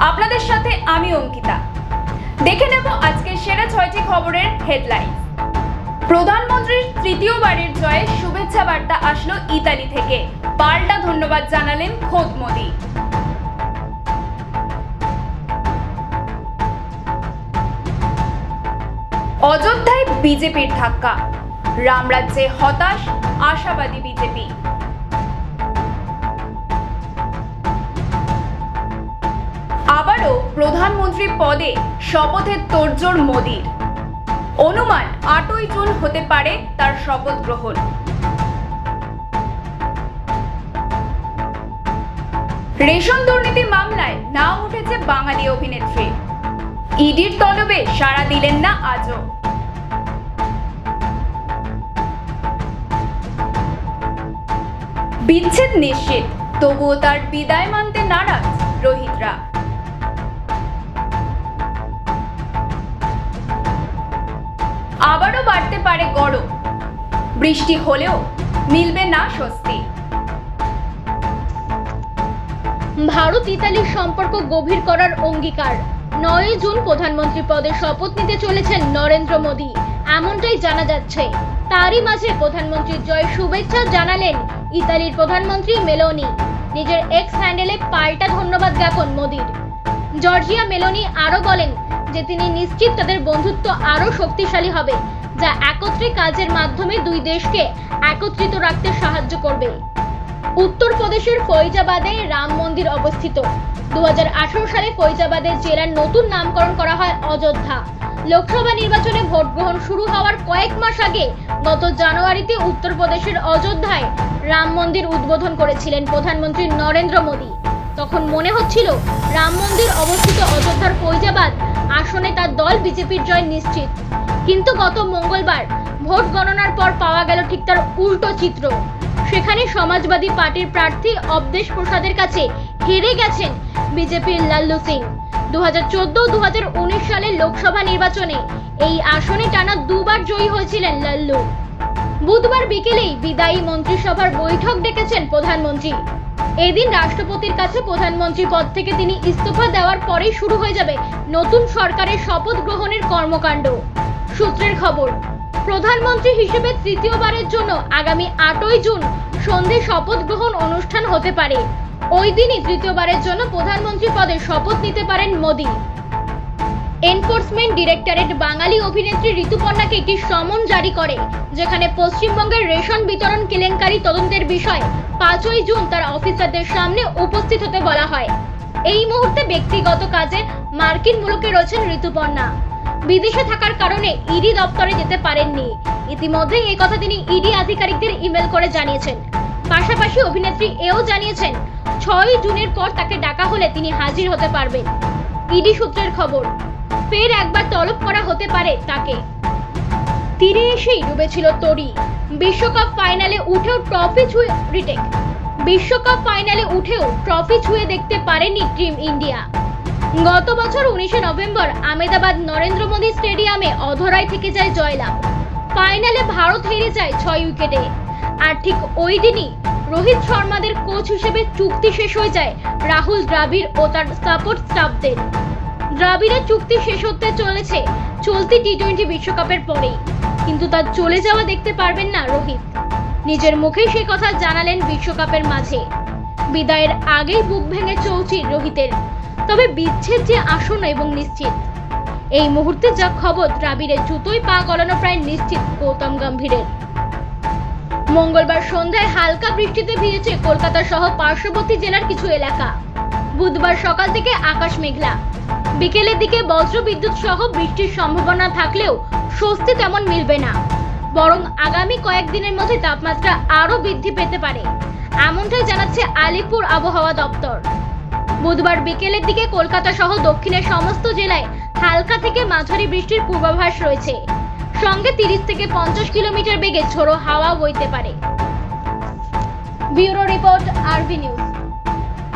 আপনাদের সাথে আমি অঙ্কিতা। দেখে নেব আজকের সেরা 6টি খবরের হেডলাইন। প্রধানমন্ত্রীর তৃতীয়বারের জয়ে শুভেচ্ছা বার্তা আসলো ইতালি থেকে, পাল্টা ধন্যবাদ জানালেন খোদ মোদি। অযোধ্যায় বিজেপির ধাক্কা, রামরাজ্যে হতাশ আশাবাদী বিজেপি। আবারও প্রধানমন্ত্রী পদে শপথের তোড়জোড় মোদির। অনুমান 8ই জুন হতে পারে তার শপথ গ্রহণ। রেশন দুর্নীতি মামলায় নাম উঠেছে বাঙালি অভিনেত্রী। ইডির তলবে সাড়া দিলেন না আজও। বিচ্ছেদ নিশ্চিত, তবুও তার বিদায় মানতে নারাজ রোহিতরা। আবারও বাড়তে পারে গরম, বৃষ্টি হলেও মিলবে না স্বস্তি। ভারত ইতালির সম্পর্ক গভীর করার অঙ্গীকার। 9 জুন প্রধানমন্ত্রী পদে শপথ নিতে চলেছেন নরেন্দ্র মোদি, এমনটাই জানা যাচ্ছে। তারই মাঝে প্রধানমন্ত্রীর জয় শুভেচ্ছা জানালেন ইতালির প্রধানমন্ত্রী মেলোনি। নিজের এক্স হ্যান্ডেলে পাল্টা ধন্যবাদ জ্ঞাপন মোদির। জর্জিয়া মেলোনি আরও বলেন যে তিনি নিশ্চিত তাদের বন্ধুত্ব আরও শক্তিশালী হবে, যা একত্রে কাজের মাধ্যমে দুই দেশকে একত্রিত রাখতে সাহায্য করবে। উত্তরপ্রদেশের ফৈজাবাদে রাম মন্দির অবস্থিত। 2018 সালে ফৈজাবাদের জেলার নতুন নামকরণ করা হয় অযোধ্যা। লোকসভা নির্বাচনে ভোট গ্রহণ শুরু হওয়ার কয়েক মাস আগে গত জানুয়ারিতে উত্তরপ্রদেশের অযোধ্যায় রাম মন্দির উদ্বোধন করেছিলেন প্রধানমন্ত্রী নরেন্দ্র মোদি। তখন মনে হচ্ছিল রাম মন্দির অবস্থিত অযোধ্যার ফৈজাবাদ আসনে তার দল বিজেপির জয় নিশ্চিত। কিন্তু গত মঙ্গলবার ভোট গণনার পর পাওয়া গেল ঠিক তার উল্টো চিত্র। সেখানে সমাজবাদী পার্টির প্রার্থী অবদেশ প্রসাদের কাছে হেরে গেছেন বিজেপির লাল্লু সিং। 2014-2019 সালের লোকসভা নির্বাচনে এই আসনে টানা দুবার জয়ী হয়েছিলেন লাল্লু। বুধবার বিকেলেই বিদায়ী মন্ত্রিসভার বৈঠক ডেকেছেন প্রধানমন্ত্রী। এদিন রাষ্ট্রপতির কাছে প্রধানমন্ত্রী পদ থেকে তিনি ইস্তফা দেওয়ার পরেই শুরু হয়ে যাবে নতুন সরকারের শপথ গ্রহণের কর্মকাণ্ড। সূত্রের খবর, প্রধানমন্ত্রী হিসেবে তৃতীয়বারের জন্য আগামী 8ই জুন সন্ধে শপথ গ্রহণ অনুষ্ঠান হতে পারে। ওই দিনই তৃতীয়বারের জন্য প্রধানমন্ত্রী পদে শপথ নিতে পারেন মোদি। এনফোর্সমেন্ট ডিরেক্টরেট বাঙালি অভিনেত্রী ঋতুপর্ণাকে একটি সমন জারি করে, যেখানে পশ্চিমবঙ্গের রেশন বিতরণ কেলেঙ্কারি তদন্তের বিষয়ে 5ই জুন তার অফিসারদের সামনে উপস্থিত হতে বলা হয়। এই মুহূর্তে ব্যক্তিগত কাজে মার্কিন মুলুকে রয়েছেন ঋতুপর্ণা। বিদেশে থাকার কারণে ইডি দপ্তরে যেতে পারেননি। ইতিমধ্যেই এই কথা তিনি ইডি আধিকারিকদের ইমেল করে জানিয়েছেন। পাশাপাশি অভিনেত্রী এও জানিয়েছেন 6 জুনের পর তাকে ডাকা হলে তিনি হাজির হতে পারবেন। ইডি সূত্রের খবর, ফের একবার তলব করা হতে পারে তাকে। তীরে এসেই ডুবেছিল তরি। বিশ্বকাপ ফাইনালে উঠেও ট্রফি ছুঁয়ে রিটেক। বিশ্বকাপ ফাইনালে উঠেও ট্রফি ছুঁয়ে দেখতে পারেনি টিম ইন্ডিয়া। গত বছর 19 নভেম্বর আহমেদাবাদ নরেন্দ্র মোদী স্টেডিয়ামে অধরায় থেকে যায় জয়লাভ। ফাইনালে ভারত হেরে যায় 6 উইকেটে। আর ঠিক ওই দিনই রোহিত শর্মাদের কোচ হিসেবে চুক্তি শেষ হয়ে যায় রাহুল দ্রাবিড় ও তার সাপোর্ট স্টাফদের। দ্রাবিড়ের চুক্তি শেষ হতে চলেছে চলতি টি-20 বিশ্বকাপের পরেই, কিন্তু তার চলে যাওয়া দেখতে পারবেন না রোহিত। নিজের মুখেই সেই কথা জানালেন বিশ্বকাপের মাঝে। বিদায়ের আগেই বুক ভেঙে চৌচির রোহিতের। তবে বিচ্ছেদ যে আসন্ন এবং নিশ্চিত। এই মুহূর্তে যা খবর, দ্রাবিড়ের জুতোয় পা গলানো প্রায় নিশ্চিত গৌতম গম্ভীরের। মঙ্গলবার সন্ধ্যায় হালকা বৃষ্টিতে ভিজেছে কলকাতা সহ পার্শ্ববর্তী জেলার কিছু এলাকা। বুধবার সকাল থেকে আকাশ মেঘলা। বিকেলের দিকে বজ্র বিদ্যুৎ সহ বৃষ্টির সম্ভাবনা থাকলেও স্বস্তি তেমন মিলবে না, বরং আগামী কয়েকদিনের মধ্যে তাপমাত্রা আরও বৃদ্ধি পেতে পারে, এমনটাই জানাচ্ছে আলিপুর আবহাওয়া দপ্তর। বুধবার বিকেলের দিকে কলকাতা সহ দক্ষিণের সমস্ত জেলায় হালকা থেকে মাঝারি বৃষ্টির পূর্বাভাস রয়েছে। সঙ্গে 30 থেকে 50 কিলোমিটার বেগে ঝোড়ো হাওয়া বইতে পারে। ব্যুরো রিপোর্ট, আরবি নিউজ।